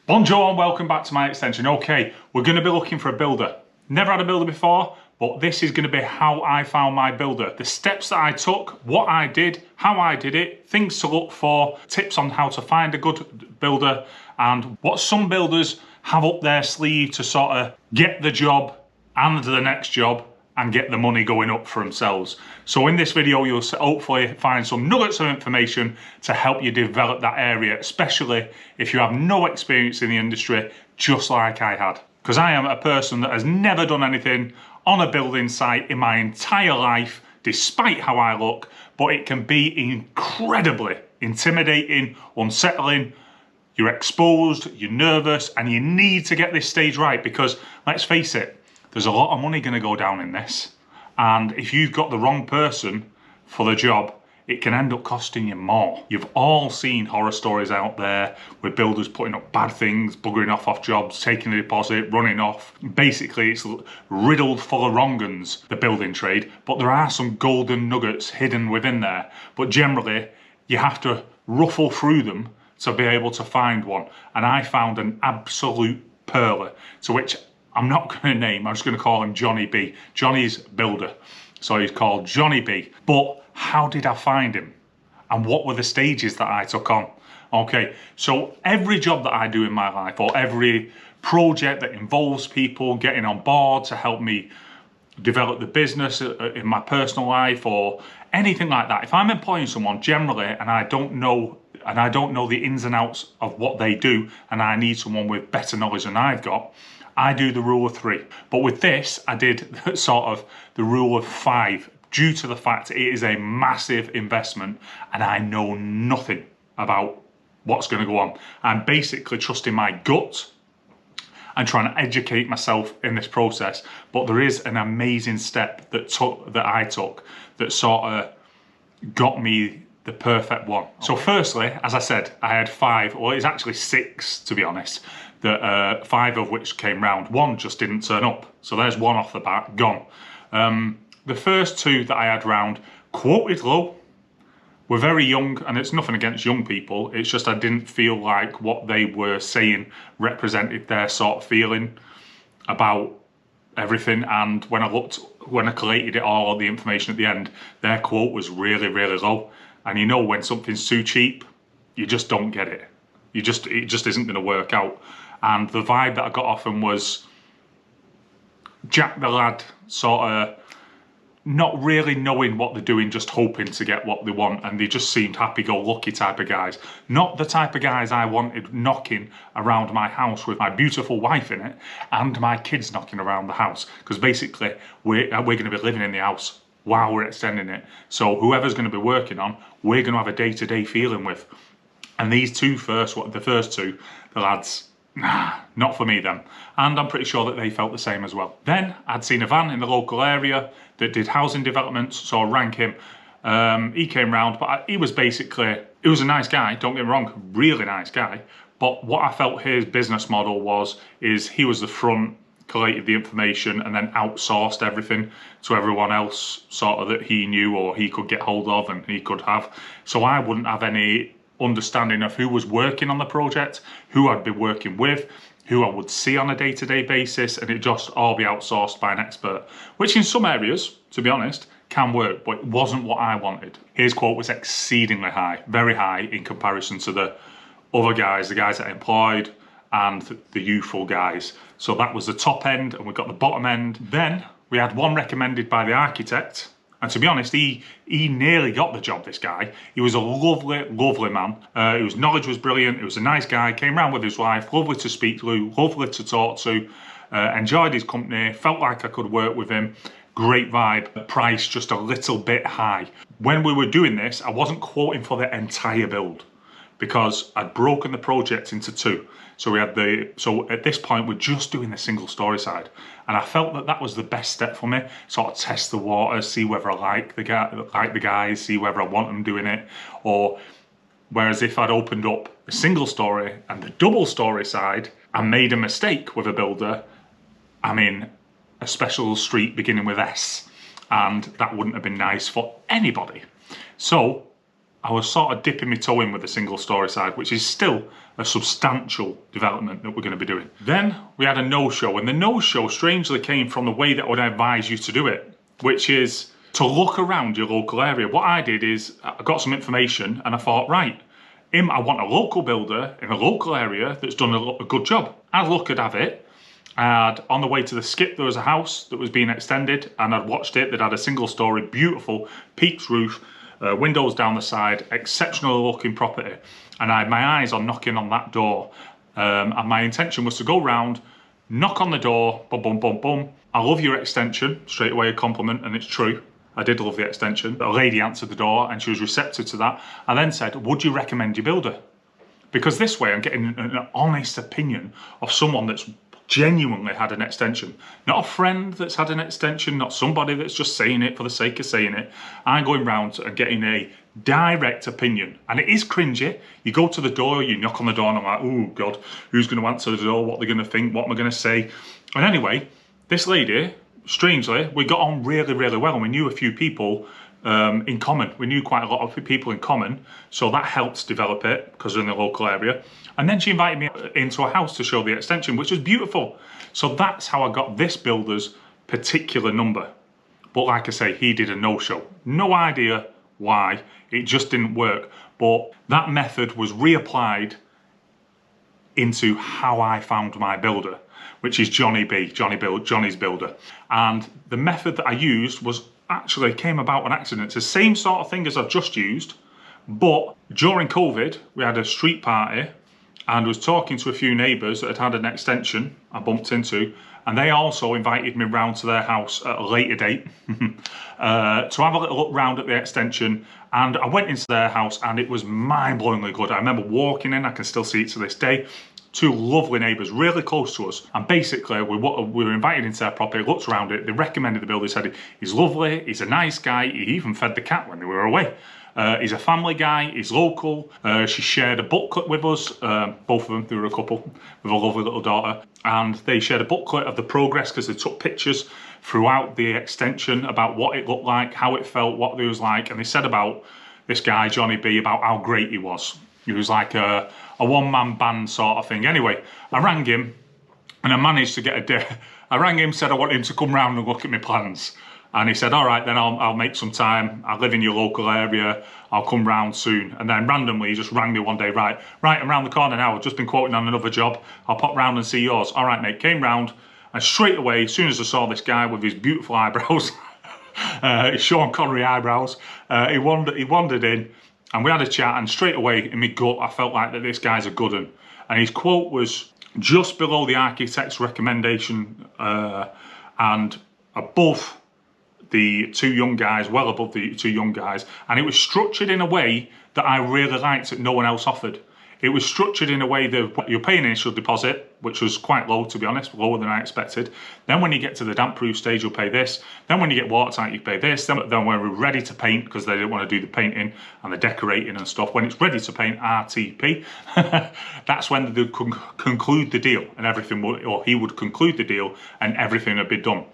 Bonjour and welcome back to my extension. Okay, we're going to be looking for a builder. Never had a builder before, but this is going to be how I found my builder. The steps that I took, what I did, how I did it, things to look for, tips on how to find a good builder, and what some builders have up their sleeve to sort of get the job and the next job and get the money going up for themselves. So in this video, you'll hopefully find some nuggets of information to help you develop that area, especially if you have no experience in the industry, just like I had. Because I am a person that has never done anything on a building site in my entire life, despite how I look, but it can be incredibly intimidating, unsettling. You're exposed, you're nervous, and you need to get this stage right because, let's face it, there's a lot of money going to go down in this. And if you've got the wrong person for the job, it can end up costing you more. You've all seen horror stories out there with builders putting up bad things, buggering off jobs, taking a deposit, running off. Basically, it's riddled full of wrong uns, the building trade, but there are some golden nuggets hidden within there. But generally, you have to ruffle through them to be able to find one. And I found an absolute pearler, to which I'm not going to name, I'm just going to call him Johnny B. Johnny's builder. So he's called Johnny B. But how did I find him? And what were the stages that I took on? Okay, so every job that I do in my life, or every project that involves people getting on board to help me develop the business in my personal life or anything like that, if I'm employing someone generally and I don't know the ins and outs of what they do and I need someone with better knowledge than I've got, I do the rule of 3. But with this, I did sort of the rule of 5 due to the fact it is a massive investment and I know nothing about what's going to go on. I'm basically trusting my gut and trying to educate myself in this process. But there is an amazing step that I took that sort of got me the perfect one. So firstly, as I said, I had 5, well it's actually 6 to be honest, that 5 of which came round. 1 just didn't turn up. So there's 1 off the bat, gone. The first 2 that I had round, quoted low, were very young, and it's nothing against young people, it's just I didn't feel like what they were saying represented their sort of feeling about everything. And when I collated it all, the information at the end, their quote was really, really low. And you know when something's too cheap, you just don't get it. It just isn't going to work out. And the vibe that I got off him was Jack the lad, sort of not really knowing what they're doing, just hoping to get what they want. And they just seemed happy-go-lucky type of guys. Not the type of guys I wanted knocking around my house with my beautiful wife in it and my kids knocking around the house. Because basically, we're going to be living in the house while we're extending it. So whoever's going to be working on, we're going to have a day-to-day feeling with. And the first two, the lads, nah, not for me then. And I'm pretty sure that they felt the same as well. Then I'd seen a van in the local area that did housing developments, so I rang him. He came round, but he was a nice guy, don't get me wrong, really nice guy. But what I felt his business model is he was the front, collated the information and then outsourced everything to everyone else sort of that he knew or he could get hold of and he could have. So I wouldn't have any understanding of who was working on the project, who I'd be working with, who I would see on a day-to-day basis, and it just all be outsourced by an expert, which in some areas, to be honest, can work, but it wasn't what I wanted. His quote was exceedingly high, very high in comparison to the other guys, the guys that I employed and the youthful guys. So that was the top end, and we got the bottom end. Then we had 1 recommended by the architect. And to be honest, he nearly got the job, this guy. He was a lovely, lovely man. His knowledge was brilliant. He was a nice guy. Came round with his wife. Lovely to speak to, lovely to talk to. Enjoyed his company. Felt like I could work with him. Great vibe. Price just a little bit high. When we were doing this, I wasn't quoting for the entire build because I'd broken the project into 2. So at this point, we're just doing the single story side. And I felt that that was the best step for me. Sort of test the waters, see whether I like the guys, see whether I want them doing it. Or whereas if I'd opened up a single story and the double story side and made a mistake with a builder, I'm in a special street beginning with S. And that wouldn't have been nice for anybody. So I was sort of dipping my toe in with the single story side, which is still a substantial development that we're going to be doing. Then we had a no-show, and the no-show strangely came from the way that I would advise you to do it, which is to look around your local area. What I did is I got some information and I thought, right, I want a local builder in a local area that's done a good job. I'd look at it. And on the way to the skip, there was a house that was being extended, and I'd watched it. That had a single story, beautiful, peaked roof, windows down the side, exceptional looking property. And I had my eyes on knocking on that door. And my intention was to go round, knock on the door, bum, bum, bum, bum. I love your extension, straight away a compliment, and it's true. I did love the extension. A lady answered the door and she was receptive to that. I then said, would you recommend your builder? Because this way I'm getting an honest opinion of someone that's genuinely had an extension. Not a friend that's had an extension, not somebody that's just saying it for the sake of saying it. I'm going round and getting a direct opinion. And it is cringy. You go to the door, you knock on the door, and I'm like, oh God, who's going to answer the door? What are they going to think? What am I going to say? And anyway, this lady, strangely, we got on really, really well. And we knew a few people in common. We knew quite a lot of people in common. So that helped develop it because we're in the local area. And then she invited me into a house to show the extension, which was beautiful. So that's how I got this builder's particular number. But like I say, he did a no-show. No idea why. It just didn't work. But that method was reapplied into how I found my builder, which is Johnny B, Johnny's builder. And the method that I used was actually came about on accident. It's the same sort of thing as I've just used, but during COVID, we had a street party and was talking to a few neighbours that had had an extension I bumped into, and they also invited me round to their house at a later date to have a little look round at the extension. And I went into their house and it was mind-blowingly good. I remember walking in, I can still see it to this day. Two lovely neighbours, really close to us. And basically, we were invited into their property, looked around it, they recommended the builder, said he's lovely, he's a nice guy, he even fed the cat when they were away. He's a family guy, he's local. She shared a booklet with us, both of them, they were a couple, with a lovely little daughter. And they shared a booklet of the progress because they took pictures throughout the extension about what it looked like, how it felt, what it was like. And they said about this guy, Johnny B, about how great he was. He was like a one-man band sort of thing. Anyway, I rang him and I managed to get a day. I rang him, said I want him to come round and look at my plans. And he said, all right, then I'll make some time. I live in your local area. I'll come round soon. And then randomly, he just rang me one day, right, I'm round the corner now. I've just been quoting on another job. I'll pop round and see yours. All right, mate, came round. And straight away, as soon as I saw this guy with his beautiful eyebrows, his Sean Connery eyebrows, he wandered in. And we had a chat, and straight away in my gut, I felt like that this guy's a good one. And his quote was just below the architect's recommendation and above the two young guys, well above the two young guys. And it was structured in a way that I really liked that no one else offered. It was structured in a way that you're paying initial deposit, which was quite low, to be honest, lower than I expected. Then when you get to the damp-proof stage, you'll pay this. Then when you get watertight, you pay this. Then when we're ready to paint, because they didn't want to do the painting and the decorating and stuff, when it's ready to paint, RTP, that's when they conclude the deal and everything, or he would conclude the deal and everything would be done.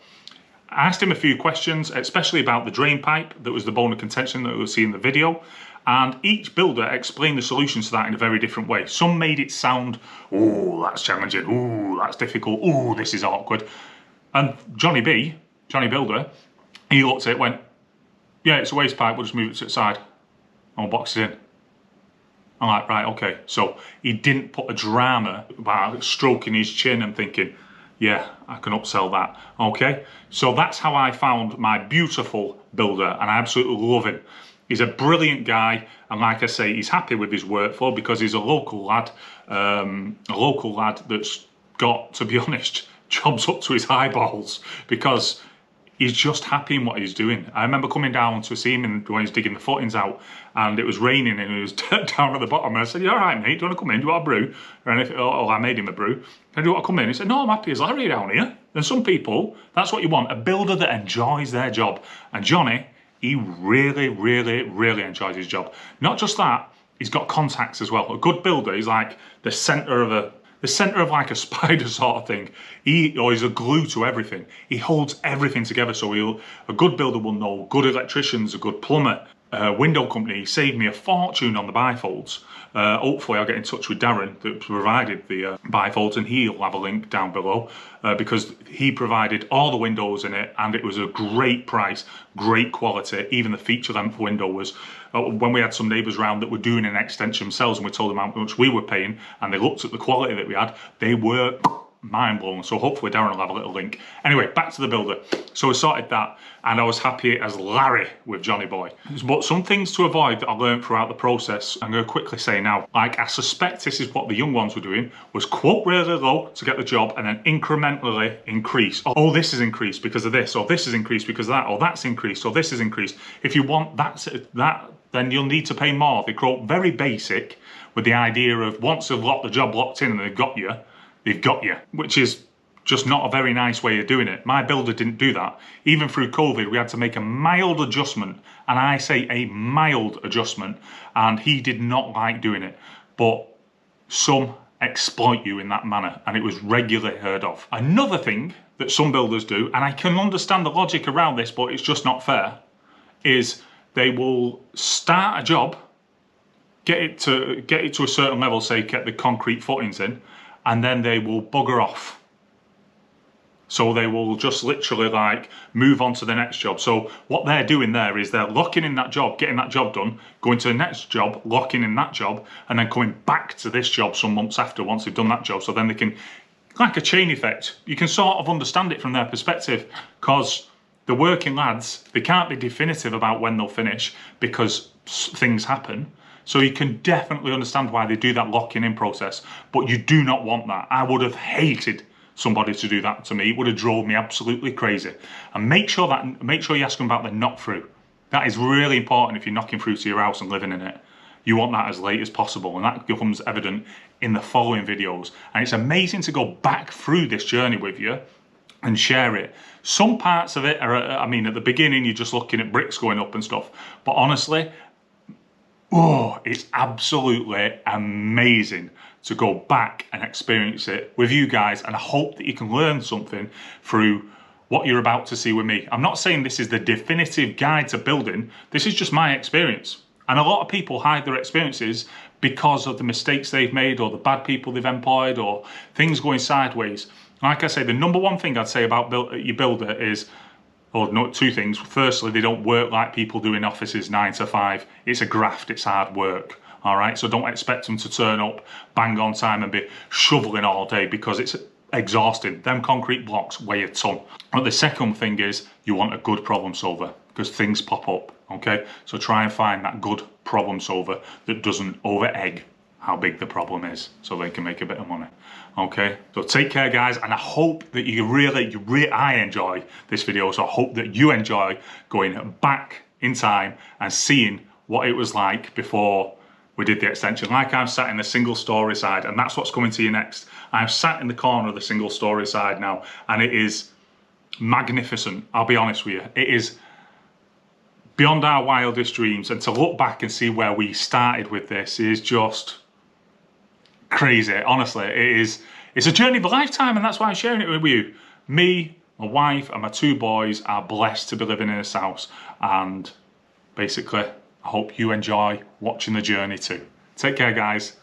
I asked him a few questions, especially about the drain pipe that was the bone of contention that we'll see in the video. And each builder explained the solutions to that in a very different way. Some made it sound, oh, that's challenging, oh, that's difficult, oh, this is awkward. And Johnny Builder, he looked at it, went, yeah, it's a waste pipe, we'll just move it to the side. And we'll box it in. I'm like, right, okay. So he didn't put a drama about stroking his chin and thinking, yeah, I can upsell that, okay? So that's how I found my beautiful builder, and I absolutely love him. He's a brilliant guy, and like I say, he's happy with his workflow because he's a local lad that's got, to be honest, jobs up to his eyeballs because he's just happy in what he's doing. I remember coming down to see him when he's digging the footings out, and it was raining and he was down at the bottom. And I said, you all right, mate? Do you want to come in? Do you want a brew? Or anything? Oh, I made him a brew. Do you want to come in? He said, no, I'm happy as Larry down here. And some people, that's what you want, a builder that enjoys their job. And Johnny, he really, really, really enjoys his job. Not just that, he's got contacts as well. A good builder is like the centre of like a spider sort of thing. He's a glue to everything. He holds everything together. So a good builder will know good electricians, a good plumber, window company saved me a fortune on the bifolds. Hopefully I'll get in touch with Darren that provided the bifolds, and he'll have a link down below because he provided all the windows in it, and it was a great price, great quality. Even the feature length window was, when we had some neighbours around that were doing an extension themselves and we told them how much we were paying and they looked at the quality that we had, they were mind blown. So hopefully Darren will have a little link. Anyway, back to the builder. So we sorted that, and I was happy as Larry with Johnny Boy. But some things to avoid that I learned throughout the process, I'm going to quickly say now. Like, I suspect this is what the young ones were doing, was quote really low to get the job and then incrementally increase. Oh, this is increased because of this, or this is increased because of that, or that's increased, or this is increased. If you want that, then you'll need to pay more. They quote very basic with the idea of once they've got the job locked in and they've got you, which is just not a very nice way of doing it. My builder didn't do that. Even through COVID, we had to make a mild adjustment, and I say a mild adjustment, and he did not like doing it. But some exploit you in that manner, and it was regularly heard of. Another thing that some builders do, and I can understand the logic around this, but it's just not fair, is they will start a job, get it to a certain level, say get the concrete footings in, and then they will bugger off. So they will just literally like move on to the next job. So what they're doing there is they're locking in that job, getting that job done, going to the next job, locking in that job, and then coming back to this job some months after once they've done that job. So then they can, like a chain effect, you can sort of understand it from their perspective, because the working lads, they can't be definitive about when they'll finish because things happen. So you can definitely understand why they do that locking in process, but you do not want that. I would have hated somebody to do that to me. It would have drove me absolutely crazy. And make sure you ask them about the knock through. That is really important if you're knocking through to your house and living in it. You want that as late as possible, and that becomes evident in the following videos. And it's amazing to go back through this journey with you and share it. Some parts of it are, I mean, at the beginning you're just looking at bricks going up and stuff, but honestly, oh, it's absolutely amazing to go back and experience it with you guys, and I hope that you can learn something through what you're about to see with me. I'm not saying this is the definitive guide to building, this is just my experience. And a lot of people hide their experiences because of the mistakes they've made, or the bad people they've employed, or things going sideways. Like I say, the number one thing I'd say about your builder is, or no, two things. Firstly, they don't work like people do in offices 9 to 5. It's a graft, it's hard work. All right, so don't expect them to turn up, bang on time and be shoveling all day, because it's exhausting. Them concrete blocks weigh a ton. But the second thing is you want a good problem solver, because things pop up, okay? So try and find that good problem solver that doesn't over egg how big the problem is, so they can make a bit of money. Okay, so take care guys, and I hope that I enjoy this video, so I hope that you enjoy going back in time and seeing what it was like before we did the extension. Like, I'm sat in the single story side, and that's what's coming to you next. I'm sat in the corner of the single story side now, and it is magnificent, I'll be honest with you. It is beyond our wildest dreams, and to look back and see where we started with this is just crazy. Honestly, it's a journey of a lifetime, and that's why I'm sharing it with you. Me, my wife, and my 2 boys are blessed to be living in this house, and basically I hope you enjoy watching the journey too. Take care guys.